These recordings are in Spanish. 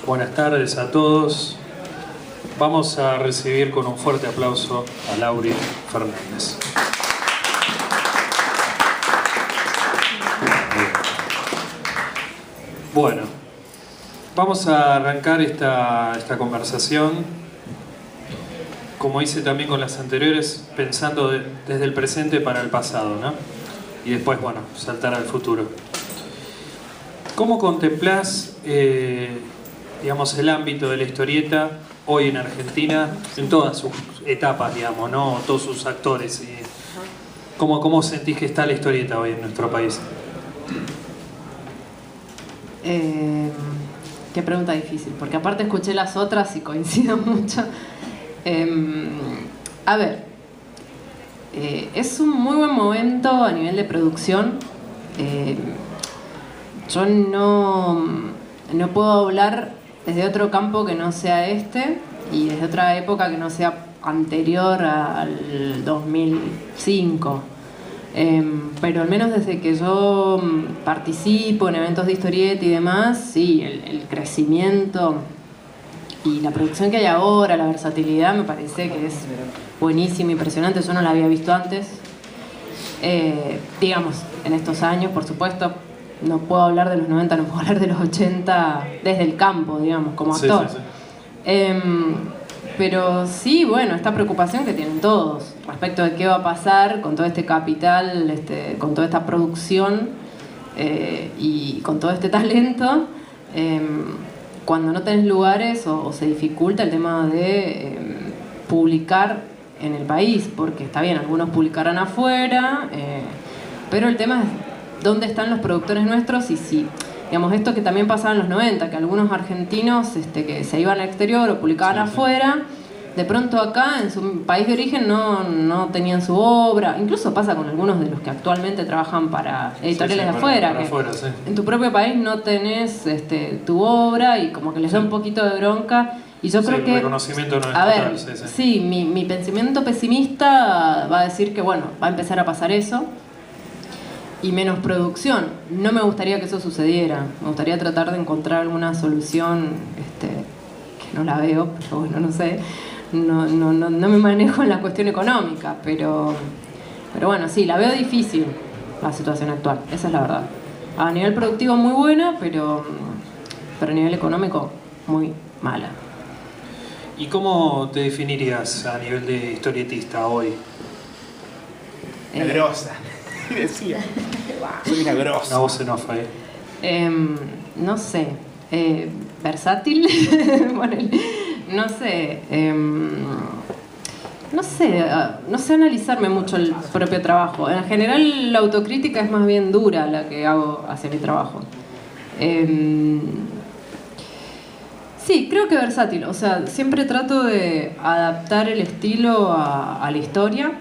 Buenas tardes a todos. Vamos a recibir con un fuerte aplauso a Lauri Fernández. Bueno, vamos a arrancar esta conversación, como hice también con las anteriores, pensando desde el presente para el pasado, ¿no? Y después, bueno, saltar al futuro. ¿Cómo contemplás, digamos, el ámbito de la historieta hoy en Argentina, en todas sus etapas, digamos, ¿no? Todos sus actores. ¿Cómo sentís que está la historieta hoy en nuestro país? Qué pregunta difícil, porque aparte escuché las otras y coincido mucho. A ver, es un muy buen momento a nivel de producción. Yo no puedo hablar desde otro campo que no sea este y desde otra época que no sea anterior al 2005. Pero al menos desde que yo participo en eventos de historieta y demás, sí, el crecimiento y la producción que hay ahora, la versatilidad, me parece que es buenísima, impresionante. Yo no la había visto antes. Digamos, en estos años, por supuesto, no puedo hablar de los 90, no puedo hablar de los 80 desde el campo, digamos, como actor. Sí. Pero sí, bueno, esta preocupación que tienen todos respecto de qué va a pasar con todo este capital, con toda esta producción y con todo este talento, cuando no tenés lugares o se dificulta el tema de publicar en el país, porque está bien, algunos publicarán afuera, pero el tema es dónde están los productores nuestros y si, digamos, esto que también pasaba en los 90, que algunos argentinos que se iban al exterior o publicaban afuera, de pronto acá en su país de origen no tenían su obra. Incluso pasa con algunos de los que actualmente trabajan para editoriales de afuera, que afuera, en tu propio país no tenés tu obra y como que les da un poquito de bronca. Y yo creo que el reconocimiento no es a total, ver, sí, mi pensamiento pesimista va a decir que bueno, va a empezar a pasar eso y menos producción. No me gustaría que eso sucediera. Me gustaría tratar de encontrar alguna solución que no la veo, pero bueno, no sé. No me manejo en la cuestión económica, pero bueno, sí, la veo difícil la situación actual, esa es la verdad. A nivel productivo muy buena, pero a nivel económico muy mala. ¿Y cómo te definirías a nivel de historietista hoy? Una grosa. Decía. Soy una grosa. Una voz en off ahí. No sé. Versátil. Bueno, no sé. No sé analizarme mucho el propio trabajo. En general, la autocrítica es más bien dura la que hago hacia mi trabajo. Sí, creo que versátil. O sea, siempre trato de adaptar el estilo a la historia.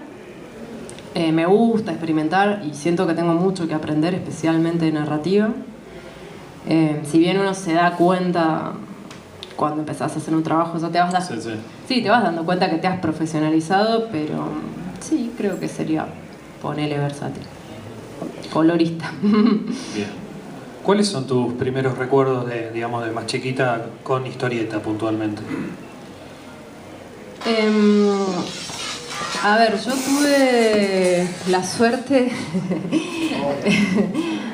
Me gusta experimentar y siento que tengo mucho que aprender, especialmente de narrativa. Si bien uno se da cuenta cuando empezás a hacer un trabajo, ya te vas te vas dando cuenta que te has profesionalizado, pero sí, creo que sería ponerle versátil. Colorista. Bien. ¿Cuáles son tus primeros recuerdos de más chiquita con historieta puntualmente? A ver, yo tuve la suerte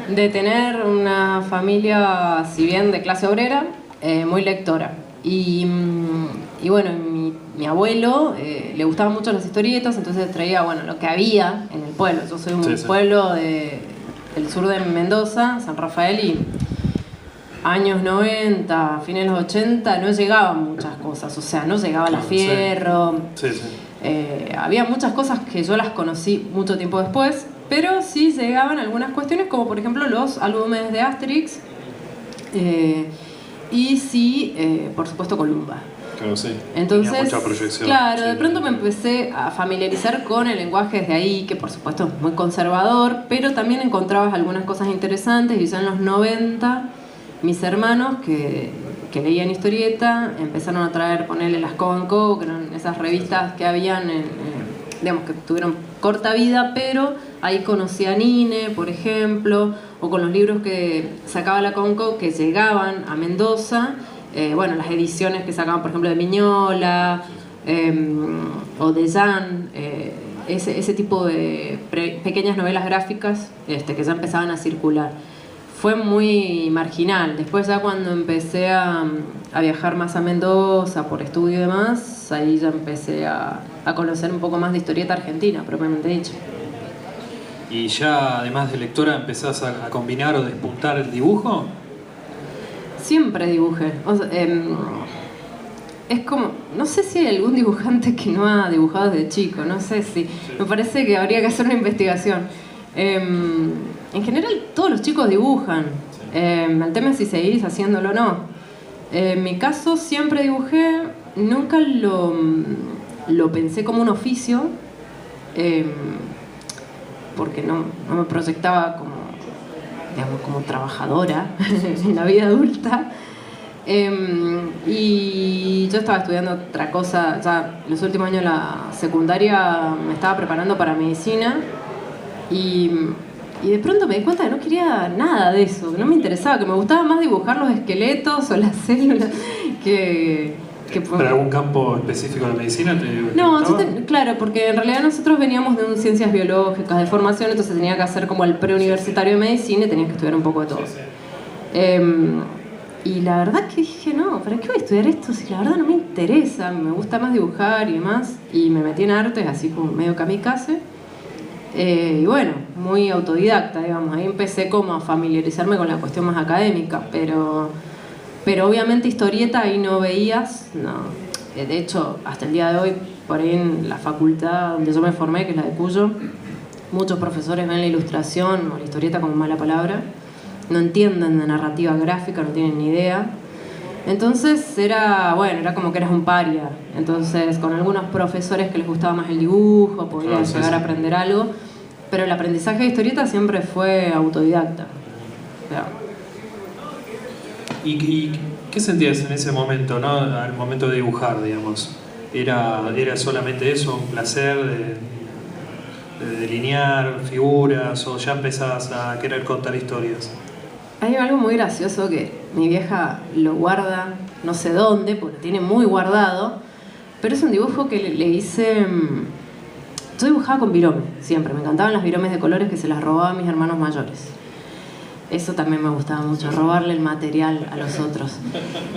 de tener una familia, si bien de clase obrera, muy lectora. Y bueno, mi abuelo le gustaban mucho las historietas, entonces traía lo que había en el pueblo. Yo soy un pueblo del sur de Mendoza, San Rafael, y años 90, fines de los 80, no llegaban muchas cosas. O sea, no llegaba la Fierro. Había muchas cosas que yo las conocí mucho tiempo después, pero sí llegaban algunas cuestiones, como por ejemplo los álbumes de Asterix y sí, por supuesto, Columba. Claro, sí. Entonces, tenía mucha proyección. Claro, de pronto me empecé a familiarizar con el lenguaje desde ahí, que por supuesto es muy conservador, pero también encontrabas algunas cosas interesantes. Y ya en los 90, mis hermanos que leían historieta empezaron a traer, ponerle las Co, que eran esas revistas que habían, digamos, que tuvieron corta vida, pero ahí conocí a Nine, por ejemplo, o con los libros que sacaba la Conco que llegaban a Mendoza. bueno, las ediciones que sacaban, por ejemplo, de Miñola o de Jan, ese tipo de pequeñas novelas gráficas que ya empezaban a circular. Fue muy marginal. Después ya cuando empecé a viajar más a Mendoza por estudio y demás, ahí ya empecé a conocer un poco más de historieta argentina, propiamente dicho. ¿Y ya, además de lectora, empezás a combinar o despuntar el dibujo? Siempre dibujé. O sea, es como, no sé si hay algún dibujante que no ha dibujado desde chico, no sé si. Me parece que habría que hacer una investigación. En general, todos los chicos dibujan. El tema es si seguís haciéndolo o no. En mi caso, siempre dibujé, nunca lo pensé como un oficio. Porque no me proyectaba como, digamos, como trabajadora en la vida adulta. Y yo estaba estudiando otra cosa, ya los últimos años de la secundaria me estaba preparando para medicina y de pronto me di cuenta que no quería nada de eso, que no me interesaba, que me gustaba más dibujar los esqueletos o las células que ¿Para algún campo específico de la medicina? No, claro, porque en realidad nosotros veníamos de ciencias biológicas, de formación, entonces tenía que hacer como el preuniversitario de medicina y tenía que estudiar un poco de todo. Y la verdad que dije, no, ¿para qué voy a estudiar esto si la verdad no me interesa? Me gusta más dibujar y demás. Y me metí en artes, así como medio kamikaze. Y bueno, muy autodidacta, digamos. Ahí empecé como a familiarizarme con la cuestión más académica, pero obviamente historieta ahí no veías, no. De hecho, hasta el día de hoy, por ahí en la facultad donde yo me formé, que es la de Cuyo, muchos profesores ven la ilustración o la historieta como mala palabra, no entienden de narrativa gráfica, no tienen ni idea. Entonces era como que eras un paria. Entonces con algunos profesores que les gustaba más el dibujo, podías llegar a aprender algo, pero el aprendizaje de historieta siempre fue autodidacta. ¿Y qué sentías en ese momento, ¿no? Al momento de dibujar, digamos? ¿Era solamente eso, un placer de delinear figuras, o ya empezabas a querer contar historias? Hay algo muy gracioso que mi vieja lo guarda no sé dónde, porque lo tiene muy guardado, pero es un dibujo que le hice... Yo dibujaba con virome, siempre. Me encantaban las viromes de colores que se las robaba a mis hermanos mayores. Eso también me gustaba mucho, robarle el material a los otros.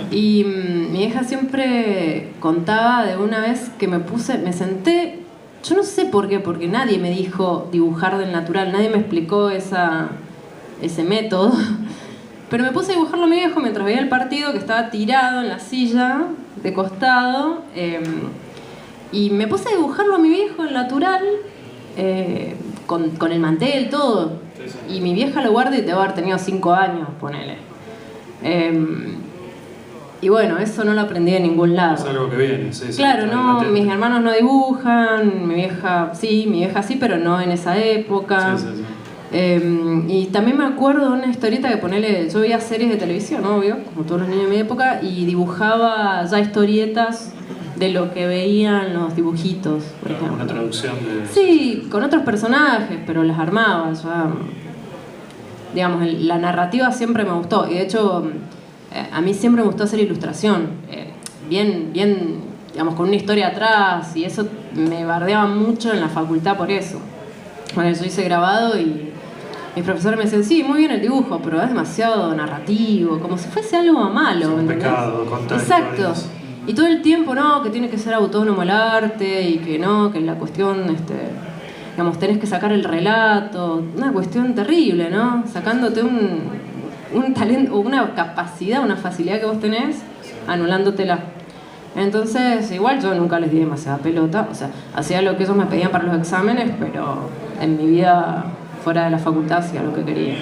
Y mi vieja siempre contaba de una vez que me senté, yo no sé por qué, porque nadie me dijo dibujar del natural, nadie me explicó ese método, pero me puse a dibujarlo a mi viejo mientras veía el partido, que estaba tirado en la silla, de costado, y me puse a dibujarlo a mi viejo en natural, con el mantel, todo. Y mi vieja lo guarda y debe haber tenido 5 años, ponele. Y bueno, eso no lo aprendí de ningún lado. Es algo que viene, sí. Claro, no, mis hermanos no dibujan, mi vieja sí, pero no en esa época. Sí. Y también me acuerdo de una historieta que ponele, yo veía series de televisión, obvio, como todos los niños de mi época, y dibujaba ya historietas de lo que veían los dibujitos, por ejemplo. Una traducción de... Sí, con otros personajes, pero las armaba ya. Digamos, la narrativa siempre me gustó, y de hecho a mí siempre me gustó hacer ilustración, bien, digamos, con una historia atrás, y eso me bardeaban mucho en la facultad por eso. Bueno, yo hice grabado y mis profesores me decían, sí, muy bien el dibujo, pero es demasiado narrativo, como si fuese algo malo. Es un pecado contar Exacto. historias. Y todo el tiempo, no, que tiene que ser autónomo el arte, y que no, que la cuestión, digamos, tenés que sacar el relato, una cuestión terrible, ¿no? Sacándote un talento, o una capacidad, una facilidad que vos tenés, anulándotela. Entonces, igual yo nunca les di demasiada pelota, o sea, hacía lo que ellos me pedían para los exámenes, pero en mi vida fuera de la facultad hacía lo que quería.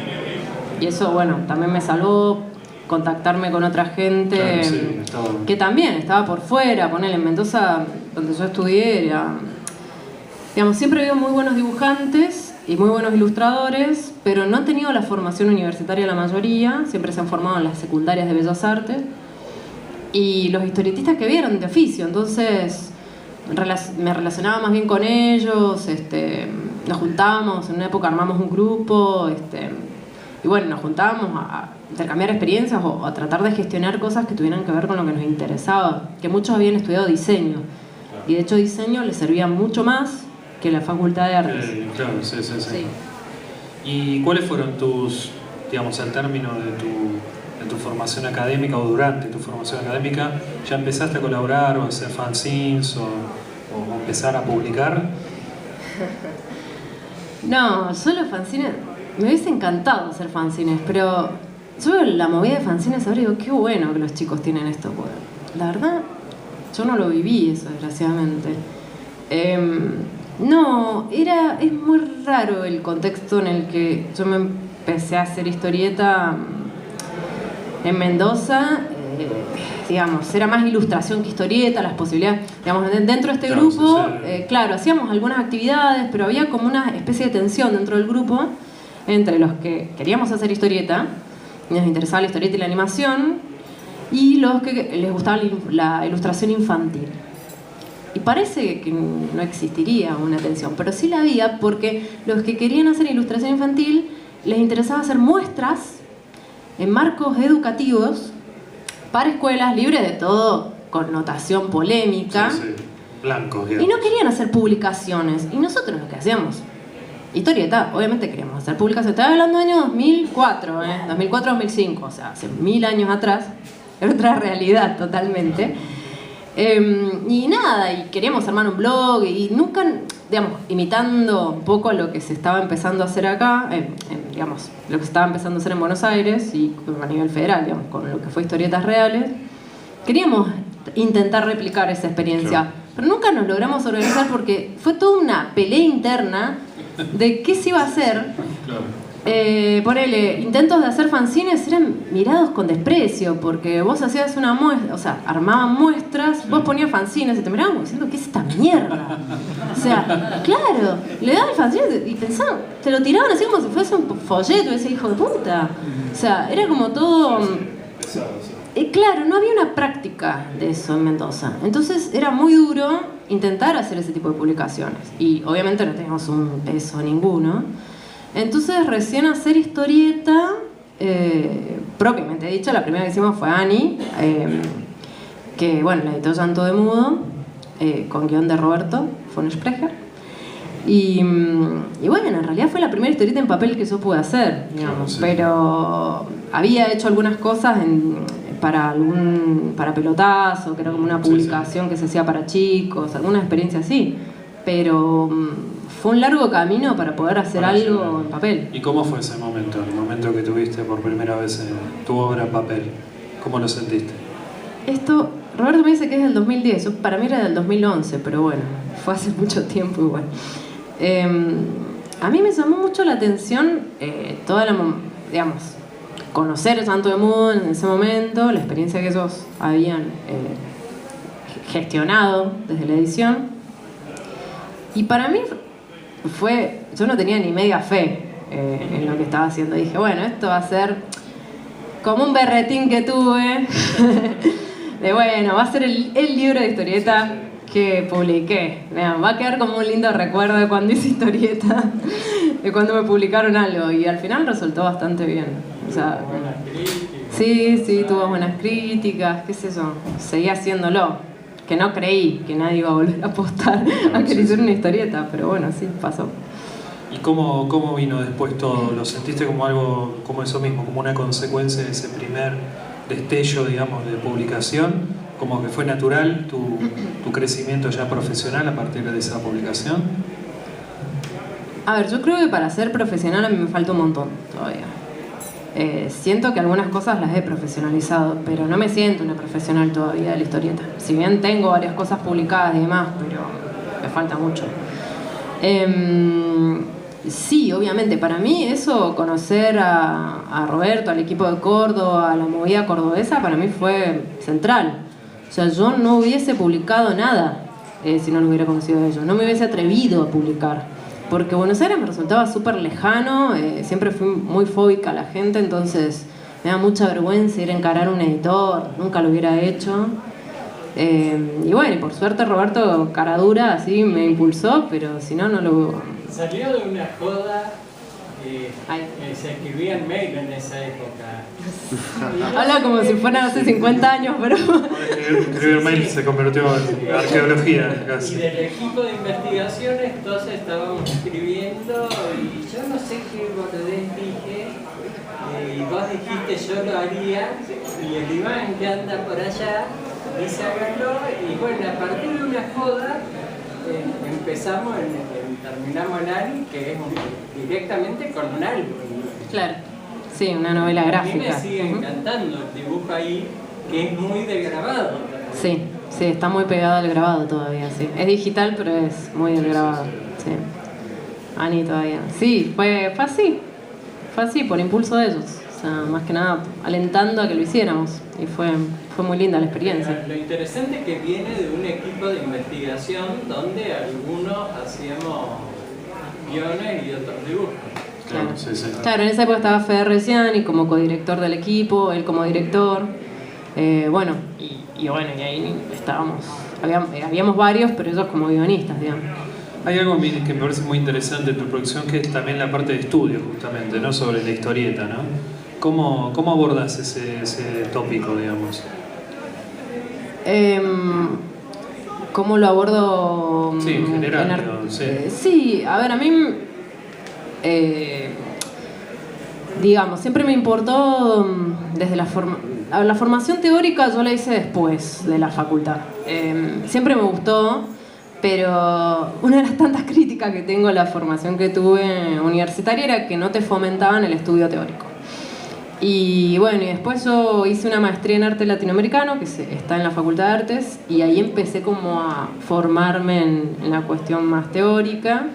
Y eso, bueno, también me salvó contactarme con otra gente, claro, sí, que también estaba por fuera, ponele en Mendoza, donde yo estudié, digamos, siempre he habido muy buenos dibujantes y muy buenos ilustradores, pero no han tenido la formación universitaria la mayoría, siempre se han formado en las secundarias de Bellas Artes, y los historietistas que vieron de oficio, entonces me relacionaba más bien con ellos, nos juntábamos, en una época armamos un grupo, y y bueno, nos juntábamos a intercambiar experiencias o a tratar de gestionar cosas que tuvieran que ver con lo que nos interesaba, que muchos habían estudiado diseño, y de hecho diseño les servía mucho más que la Facultad de Artes. Claro, sí. ¿Y cuáles fueron tus, digamos, al término de tu formación académica o durante tu formación académica, ya empezaste a colaborar o a hacer fanzines o empezar a publicar? No, yo los fanzines, me hubiese encantado hacer fanzines, pero yo veo la movida de fanzines ahora y digo, qué bueno que los chicos tienen esto, porque la verdad, yo no lo viví eso, desgraciadamente. No, es muy raro el contexto en el que yo me empecé a hacer historieta en Mendoza. Digamos, era más ilustración que historieta, las posibilidades, digamos, dentro de este grupo, claro, hacíamos algunas actividades, pero había como una especie de tensión dentro del grupo entre los que queríamos hacer historieta, nos interesaba la historieta y la animación, y los que les gustaba la ilustración infantil. Y parece que no existiría una tensión, pero sí la había, porque los que querían hacer ilustración infantil les interesaba hacer muestras en marcos educativos para escuelas libres de todo connotación polémica. Sí. Blancos, y no querían hacer publicaciones. Y nosotros lo que hacíamos, historieta, obviamente queríamos hacer publicaciones. Estaba hablando del año 2004, 2004-2005, o sea, hace 1000 años atrás. Era otra realidad totalmente. Y nada, y queríamos armar un blog y nunca, digamos, imitando un poco lo que se estaba empezando a hacer acá, digamos, lo que se estaba empezando a hacer en Buenos Aires y a nivel federal, digamos, con lo que fue Historietas Reales, queríamos intentar replicar esa experiencia, claro. Pero nunca nos logramos organizar porque fue toda una pelea interna de qué se iba a hacer. Claro. Ponele, intentos de hacer fanzines eran mirados con desprecio, porque vos hacías una muestra, o sea, armaban muestras, vos ponías fanzines y te miraban diciendo, ¿qué es esta mierda? O sea, claro, le daban el fanzine y pensaban, te lo tiraban así como si fuese un folleto, ese hijo de puta. O sea, era como todo... claro, no había una práctica de eso en Mendoza. Entonces era muy duro intentar hacer ese tipo de publicaciones. Y obviamente no teníamos un peso ninguno. Entonces recién hacer historieta, propiamente dicho, la primera que hicimos fue Ani, que bueno, la editó Llanto de Mudo, con guión de Roberto von Sprecher. Y bueno, en realidad fue la primera historieta en papel que yo pude hacer, digamos, sí. Pero había hecho algunas cosas para Pelotazo, que era como una publicación que se hacía para chicos, alguna experiencia así, pero fue un largo camino para poder hacer algo en papel. ¿Y cómo fue ese momento, el momento que tuviste por primera vez tu obra en papel? ¿Cómo lo sentiste? Esto, Roberto me dice que es del 2010, yo, para mí era del 2011, pero bueno, fue hace mucho tiempo igual. A mí me llamó mucho la atención digamos, conocer Llanto de Mudo en ese momento, la experiencia que ellos habían gestionado desde la edición. Y para mí yo no tenía ni media fe en lo que estaba haciendo. Dije, bueno, esto va a ser como un berretín que tuve de bueno, va a ser el libro de historieta que publiqué. Vean, va a quedar como un lindo recuerdo de cuando hice historieta, de cuando me publicaron algo. Y al final resultó bastante bien. O sea, sí, tuvo buenas críticas, qué sé yo, seguí haciéndolo. Que no creí que nadie iba a volver a apostar a que le hiciera una historieta, pero bueno, sí, pasó. ¿Y cómo vino después todo? ¿Lo sentiste como algo, como eso mismo, como una consecuencia de ese primer destello, digamos, de publicación? ¿Como que fue natural tu crecimiento ya profesional a partir de esa publicación? A ver, yo creo que para ser profesional a mí me falta un montón todavía. Siento que algunas cosas las he profesionalizado, pero no me siento una profesional todavía de la historieta. Si bien tengo varias cosas publicadas y demás, pero me falta mucho. Sí, obviamente, para mí eso, conocer a Roberto, al equipo de Córdoba, a la movida cordobesa, para mí fue central. O sea, yo no hubiese publicado nada si no lo hubiera conocido a ellos. No me hubiese atrevido a publicar. Porque Buenos Aires me resultaba súper lejano, siempre fui muy fóbica a la gente, entonces me da mucha vergüenza ir a encarar a un editor, nunca lo hubiera hecho. Y bueno, y por suerte Roberto, cara dura, así me impulsó, pero si no, no lo... Salió de una joda se escribían mail en esa época. Habla como si fuera hace 50 años, pero... Escribir mail se convirtió en arqueología casi. Y del equipo de investigaciones todos estábamos escribiendo y yo no sé qué boludez dije. Y vos dijiste yo lo haría y el Iván que anda por allá dice háganlo y bueno, a partir de una joda empezamos terminamos en Ani, que es directamente con un álbum. Claro, sí, una novela gráfica. A mí me sigue encantando el dibujo ahí, que es muy de grabado. Sí, sí, está muy pegado al grabado todavía, sí. Es digital, pero es muy del grabado, sí. Ani todavía. Sí, fue así, por impulso de ellos. O sea, más que nada alentando a que lo hiciéramos. Y fue muy linda la experiencia. Lo interesante es que viene de un equipo de investigación donde algunos hacíamos guiones y otros dibujos. Claro. Sí, sí. Claro, en esa época estaba Fede Reciani como codirector del equipo, él como director. Bueno, y ahí estábamos. Habíamos varios, pero ellos como guionistas, digamos. Hay algo que me parece muy interesante en tu producción, que es también la parte de estudio, justamente, ¿no? Sobre la historieta, ¿no? ¿Cómo abordas ese tópico, digamos? ¿Cómo lo abordo? Sí, en general. Sí, a ver, a mí... digamos, siempre me importó desde la formación teórica, yo la hice después de la facultad. Siempre me gustó, pero una de las tantas críticas que tengo a la formación que tuve universitaria era que no te fomentaban el estudio teórico. Y bueno, y después yo hice una maestría en arte latinoamericano, que está en la Facultad de Artes, y ahí empecé como a formarme en la cuestión más teórica.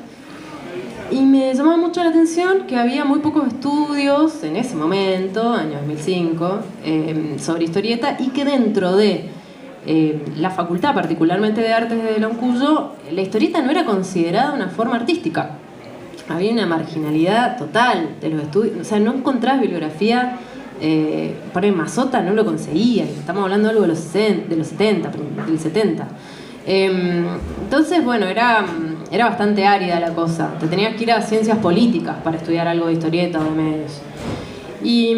Y me llamaba mucho la atención que había muy pocos estudios en ese momento, año 2005, sobre historieta, y que dentro de la facultad, particularmente de Artes de Loncuyo, la historieta no era considerada una forma artística. Había una marginalidad total de los estudios, o sea, no encontrabas bibliografía, por el Mazota no lo conseguías, estamos hablando de algo de los 70, del 70. Entonces, bueno, era bastante árida la cosa. Te tenías que ir a ciencias políticas para estudiar algo de historieta o de medios. Y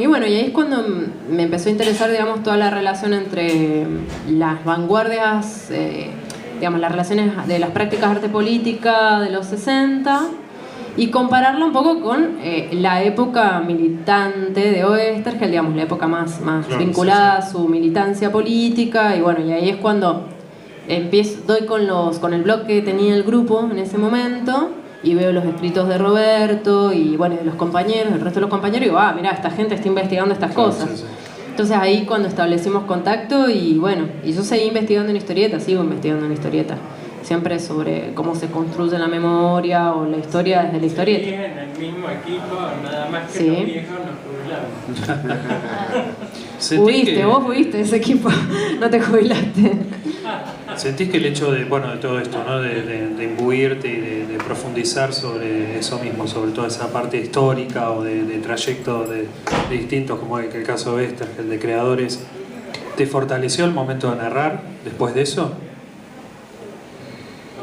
bueno, y ahí es cuando me empezó a interesar, digamos, toda la relación entre las vanguardias, digamos, las relaciones de las prácticas de arte política de los 60 y compararla un poco con la época militante de Oestergel, digamos, la época más claro, vinculada a su militancia política. Y bueno, y ahí es cuando doy con el blog que tenía el grupo en ese momento y veo los escritos de Roberto y bueno, de los compañeros, el resto de los compañeros, y digo, mirá, esta gente está investigando estas cosas. Sí, sí. Entonces ahí cuando establecimos contacto y bueno, y yo seguí investigando en historieta, sigo investigando en historieta, siempre sobre cómo se construye la memoria o la historia desde la historieta. Sí, en el mismo equipo, nada más que sí. Los viejos nos jubilamos. Vos fuiste ese equipo, no te jubilaste. ¿Sentís que el hecho de todo esto, ¿no? de imbuirte y de profundizar sobre eso mismo, sobre toda esa parte histórica o de trayectos de distintos, como el caso de el de creadores, te fortaleció el momento de narrar después de eso?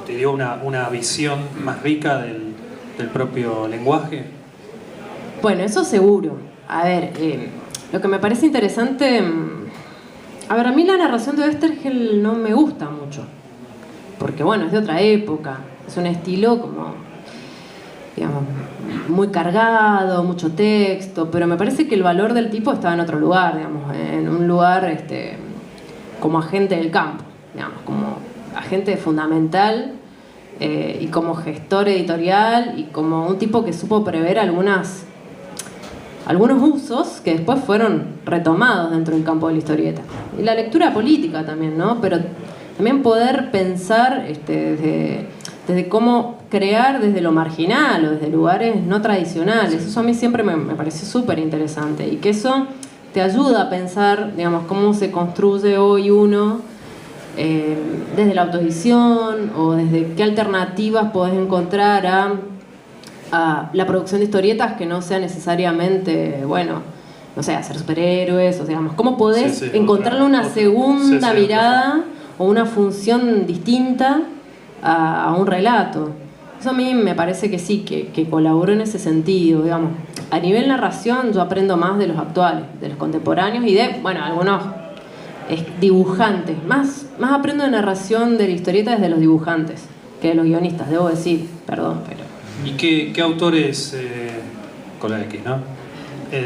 ¿Te dio una visión más rica del propio lenguaje? Bueno, eso seguro. A ver, lo que me parece interesante... A ver, a mí la narración de Oestergel no me gusta mucho, porque bueno, es de otra época, es un estilo como, digamos, muy cargado, mucho texto, pero me parece que el valor del tipo estaba en otro lugar, digamos, en un lugar como agente del campo, digamos, como agente fundamental y como gestor editorial y como un tipo que supo prever algunos usos que después fueron retomados dentro del campo de la historieta. Y la lectura política también, ¿no? Pero también poder pensar desde cómo crear desde lo marginal o desde lugares no tradicionales. Eso a mí siempre me pareció súper interesante y que eso te ayuda a pensar, digamos, cómo se construye hoy uno desde la autoedición o desde qué alternativas podés encontrar a la producción de historietas que no sea necesariamente, bueno, no sé, hacer superhéroes, o sea, digamos, cómo podés encontrarle una segunda mirada o una función distinta a un relato. O Eso a mí me parece que sí, que colaboró en ese sentido, digamos. A nivel narración yo aprendo más de los actuales, de los contemporáneos y de, bueno, algunos dibujantes. Más aprendo de narración de la historieta desde los dibujantes que de los guionistas, debo decir, perdón, pero... ¿Y qué autores, con la X, ¿no?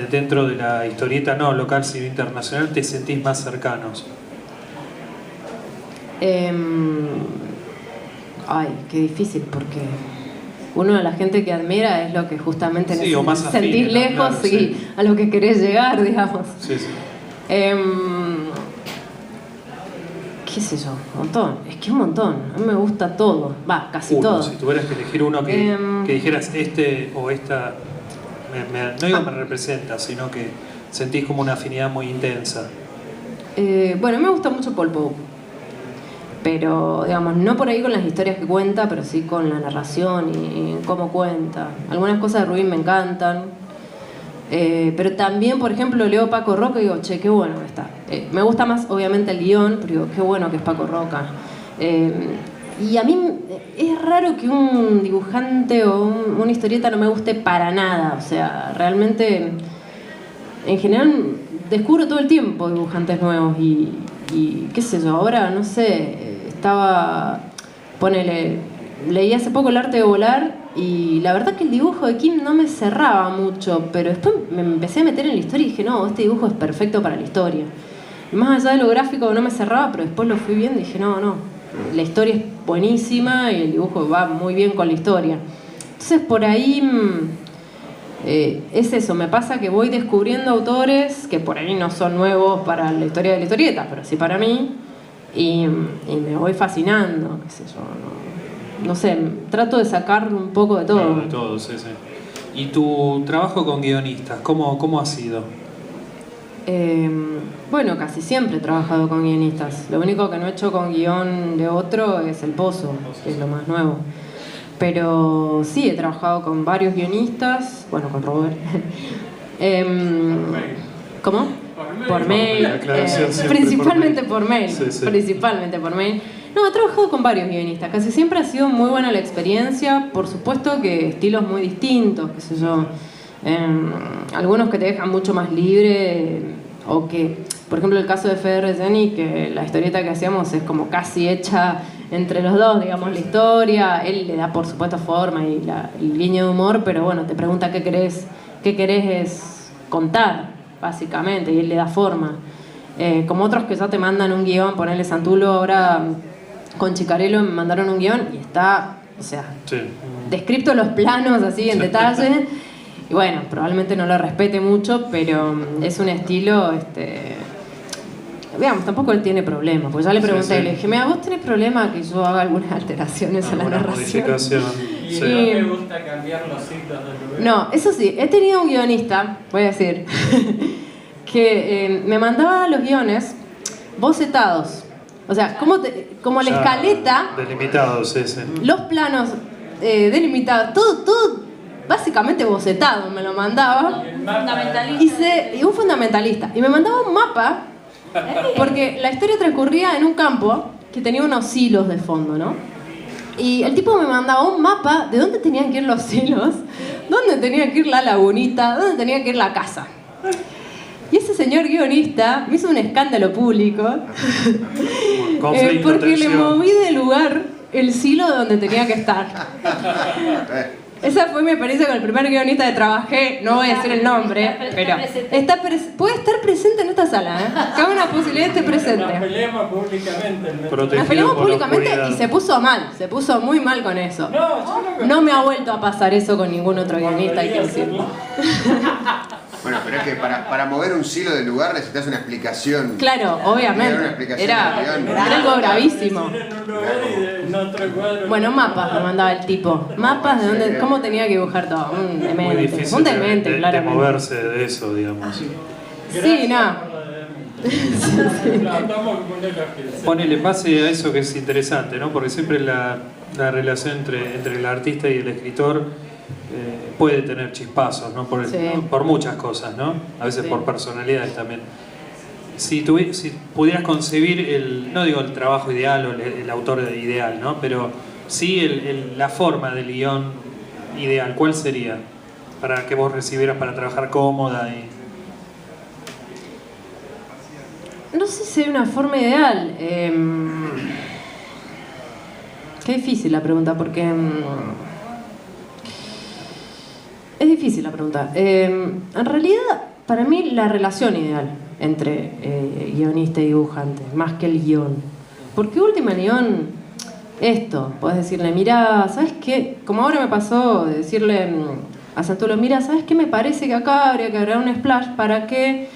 Dentro de la historieta no local sino internacional te sentís más cercanos? Ay, qué difícil, porque uno de la gente que admira es lo que justamente sí, o más afines, sentís lejos, claro, sí, a lo que querés llegar, digamos. Sí, sí. ¿Qué sé yo? Un montón. Es que un montón. A mí me gusta todo. Va, casi todo. Si tuvieras que elegir uno que dijeras este o esta, no digo me representa, sino que sentís como una afinidad muy intensa. Bueno, me gusta mucho Paul Pope. Pero, digamos, no por ahí con las historias que cuenta, pero sí con la narración y cómo cuenta. Algunas cosas de Rubin me encantan. Pero también, por ejemplo, leo Paco Roca y digo, che, qué bueno que está. Me gusta más, obviamente, el guión, pero digo, qué bueno que es Paco Roca. Y a mí es raro que un dibujante o una historieta no me guste para nada. O sea, realmente, en general, descubro todo el tiempo dibujantes nuevos y qué sé yo, ahora, no sé, leí hace poco El arte de volar y la verdad que el dibujo de Kim no me cerraba mucho, pero después me empecé a meter en la historia y dije, no, este dibujo es perfecto para la historia. Y más allá de lo gráfico no me cerraba, pero después lo fui viendo y dije, no, la historia es buenísima y el dibujo va muy bien con la historia. Entonces por ahí es eso, me pasa que voy descubriendo autores que por ahí no son nuevos para la historia de la historieta, pero sí para mí, y me voy fascinando, qué sé yo, no sé, trato de sacar un poco de todo. Claro, de todo, sí, sí. ¿Y tu trabajo con guionistas, cómo ha sido? Bueno, casi siempre he trabajado con guionistas. Lo único que no he hecho con guión de otro es El Pozo, que es lo más nuevo. Pero sí, he trabajado con varios guionistas, bueno, con Robert. ¿Cómo? Por mail. Principalmente por mail. Sí. Principalmente por mail. No, he trabajado con varios guionistas. Casi siempre ha sido muy buena la experiencia. Por supuesto que estilos muy distintos, qué sé yo. Algunos que te dejan mucho más libre, o que, por ejemplo, el caso de Fede Reggiani, que la historieta que hacíamos es como casi hecha entre los dos, digamos, la historia. Él le da, por supuesto, forma y el guiño de humor, pero bueno, te pregunta qué querés es contar, básicamente, y él le da forma. Como otros que ya te mandan un guión, ponerle Santulo ahora con Chicarello me mandaron un guión y está, o sea, sí, descrito los planos así en detalle. Y bueno, probablemente no lo respete mucho, pero es un estilo, veamos, tampoco él tiene problema, porque ya le pregunté, le dije, mira, ¿vos tenés problema que yo haga algunas alteraciones a la narración? ¿Y no te gusta cambiar los hitos del lugar? No, eso sí, he tenido un guionista, voy a decir, que me mandaba los guiones bocetados. O sea, como la escaleta... Delimitados, sí. Los planos delimitados, todo básicamente bocetado me lo mandaba. Y un fundamentalista. Y me mandaba un mapa, porque la historia transcurría en un campo que tenía unos hilos de fondo, ¿no? Y el tipo me mandaba un mapa de dónde tenían que ir los hilos, dónde tenía que ir la lagunita, dónde tenía que ir la casa. Y ese señor guionista me hizo un escándalo público porque le moví de lugar el silo donde tenía que estar. Esa fue mi experiencia con el primer guionista que trabajé, no voy a decir el nombre, pero puede estar presente en esta sala, Cabe una posibilidad de estar presente. Nos peleamos públicamente. Nos peleamos públicamente y se puso muy mal con eso. No me ha vuelto a pasar eso con ningún otro guionista, hay que decirlo. Bueno, pero es que para mover un silo del lugar necesitas una explicación. Claro, obviamente. Era algo gravísimo. Bueno, mapas me mandaba el tipo. Mapas de dónde, cómo tenía que dibujar todo. Un demente. Muy difícil de moverse de eso, digamos. Sí, no. Ponele pase a eso que es interesante, ¿no? Porque siempre la relación entre el artista y el escritor puede tener chispazos, ¿no? Por muchas cosas, ¿no? A veces por personalidades también. Si pudieras concebir no digo el trabajo ideal o el autor ideal, ¿no? Pero sí la forma del guión ideal, ¿cuál sería? Para que vos recibieras para trabajar cómoda y... No sé si hay una forma ideal. Qué difícil la pregunta, porque... es difícil la pregunta. En realidad, para mí, la relación ideal entre guionista y dibujante, más que el guión. Porque última guión, esto, podés decirle, mira, ¿sabes qué? Como ahora me pasó de decirle a Santolo, mira, ¿sabes qué? Me parece que acá habría que agregar un splash para que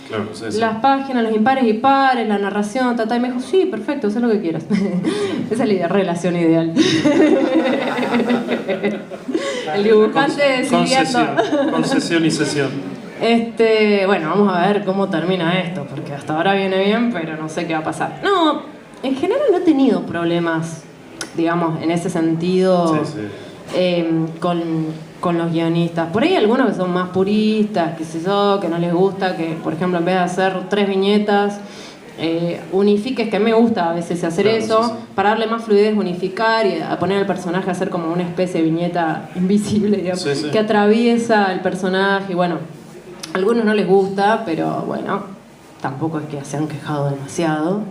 las páginas, los impares y pares, la narración, y me dijo, sí, perfecto, haz lo que quieras. Esa es la relación ideal. El dibujante decidiendo. Concesión y sesión. Bueno, vamos a ver cómo termina esto, porque hasta ahora viene bien, pero no sé qué va a pasar. No, en general no he tenido problemas, digamos, en ese sentido, con los guionistas. Por ahí algunos que son más puristas, qué sé yo, que no les gusta, que por ejemplo en vez de hacer 3 viñetas, unifiques, que me gusta a veces hacer eso, para darle más fluidez, unificar y a poner al personaje a hacer como una especie de viñeta invisible, digamos, que atraviesa el personaje. Y bueno, a algunos no les gusta, pero bueno, tampoco es que se han quejado demasiado.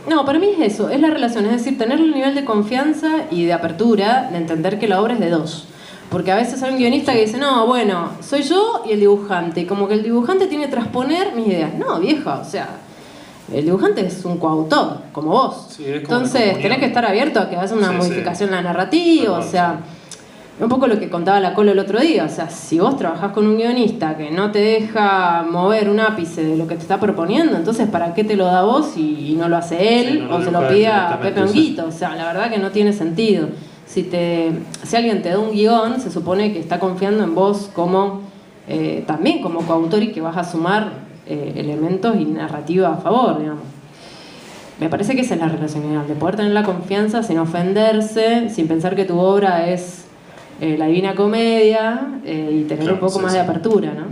No, para mí es eso, es la relación, es decir, tener un nivel de confianza y de apertura, de entender que la obra es de dos. Porque a veces hay un guionista que dice, no, bueno, soy yo y el dibujante, y como que el dibujante tiene que transponer mis ideas. No, vieja, o sea, el dibujante es un coautor, como vos. Sí, es como entonces tenés que estar abierto a que haya una modificación en la narrativa, o sea... Un poco lo que contaba la Colo el otro día, o sea, si vos trabajás con un guionista que no te deja mover un ápice de lo que te está proponiendo, entonces ¿para qué te lo da vos y no lo hace él? O se lo pide a Pepe Honguito, o sea, la verdad que no tiene sentido. Si alguien te da un guión, se supone que está confiando en vos como también como coautor y que vas a sumar elementos y narrativa a favor, digamos. Me parece que esa es la relación ideal, de poder tener la confianza sin ofenderse, sin pensar que tu obra es la Divina Comedia y tener un poco más de apertura, ¿no?